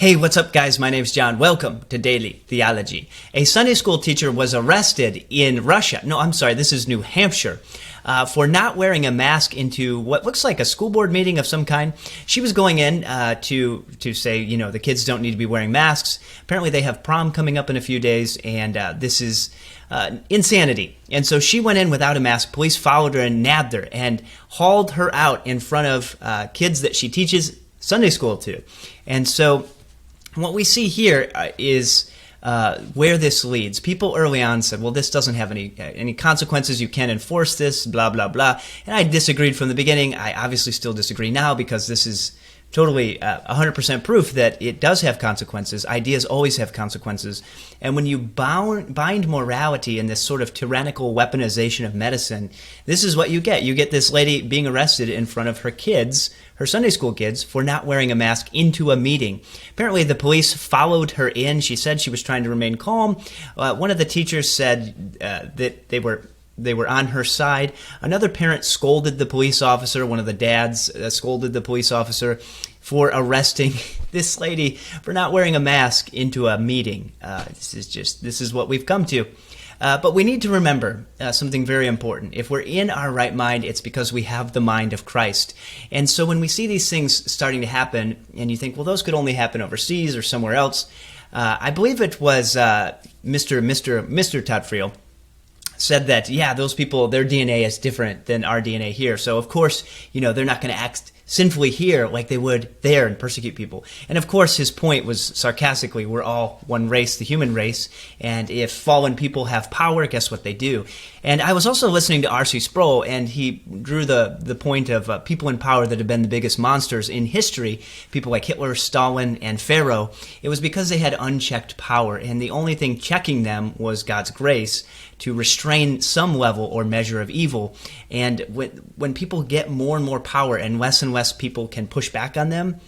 Hey, what's up, guys? My name's John. Welcome to Daily Theology. A Sunday school teacher was arrested in Russia. No, I'm sorry, this is New Hampshire. For not wearing a mask into what looks like a school board meeting of some kind. She was going in to say, you know, the kids don't need to be wearing masks. Apparently they have prom coming up in a few days, and this is insanity. And so she went in without a mask. Police followed her and nabbed her and hauled her out in front of kids that she teaches Sunday school to. And so what we see here is where this leads. People early on said, well, this doesn't have any consequences. You can't enforce this, blah, blah, blah. And I disagreed from the beginning. I obviously still disagree now because this is totally 100% proof that it does have consequences. Ideas always have consequences. And when you bind morality in this sort of tyrannical weaponization of medicine, this is what you get. You get this lady being arrested in front of her kids, her Sunday school kids, for not wearing a mask into a meeting. Apparently the police followed her in. She said she was trying to remain calm. One of the teachers said that they were on her side. Another parent scolded the police officer. One of the dads scolded the police officer for arresting this lady for not wearing a mask into a meeting. This is what we've come to. But we need to remember something very important. If we're in our right mind, it's because we have the mind of Christ. And so when we see these things starting to happen, and you think, well, those could only happen overseas or somewhere else, I believe it was Mr. Todd Friel said that, yeah, those people, their DNA is different than our DNA here. So, of course, you know, they're not going to act sinfully here like they would there and persecute people. And, of course, his point was sarcastically, we're all one race, the human race, and if fallen people have power, guess what they do? And I was also listening to R.C. Sproul, and he drew the point of people in power that have been the biggest monsters in history, people like Hitler, Stalin, and Pharaoh. It was because they had unchecked power, and the only thing checking them was God's grace to restrain some level or measure of evil. And when people get more and more power and less people can push back on them,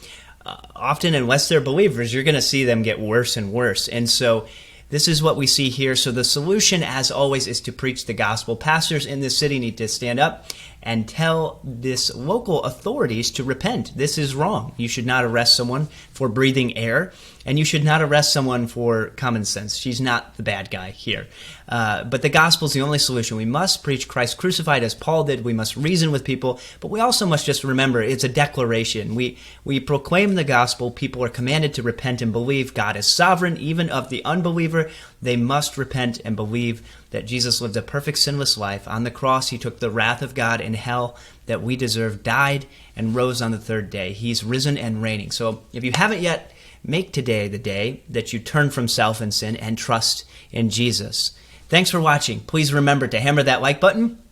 often unless they're believers, you're going to see them get worse and worse. And so this is what we see here. So the solution, as always, is to preach the gospel. Pastors in this city need to stand up and tell this local authorities to repent. This is wrong. You should not arrest someone for breathing air, and you should not arrest someone for common sense. She's not the bad guy here. But the gospel is the only solution. We must preach Christ crucified as Paul did. We must reason with people, but we also must just remember it's a declaration. We proclaim the gospel. People are commanded to repent and believe. God is sovereign, even of the unbeliever. They must repent and believe that Jesus lived a perfect sinless life. On the cross, he took the wrath of God in hell that we deserve, died, and rose on the third day. He's risen and reigning. So if you haven't yet, make today the day that you turn from self and sin and trust in Jesus. Thanks for watching. Please remember to hammer that like button,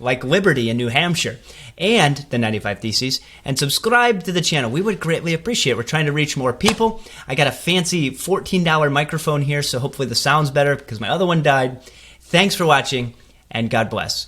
like Liberty in New Hampshire, and the 95 Theses, and subscribe to the channel. We would greatly appreciate it. We're trying to reach more people. I got a fancy $14 microphone here, so hopefully the sound's better because my other one died. Thanks for watching, and God bless.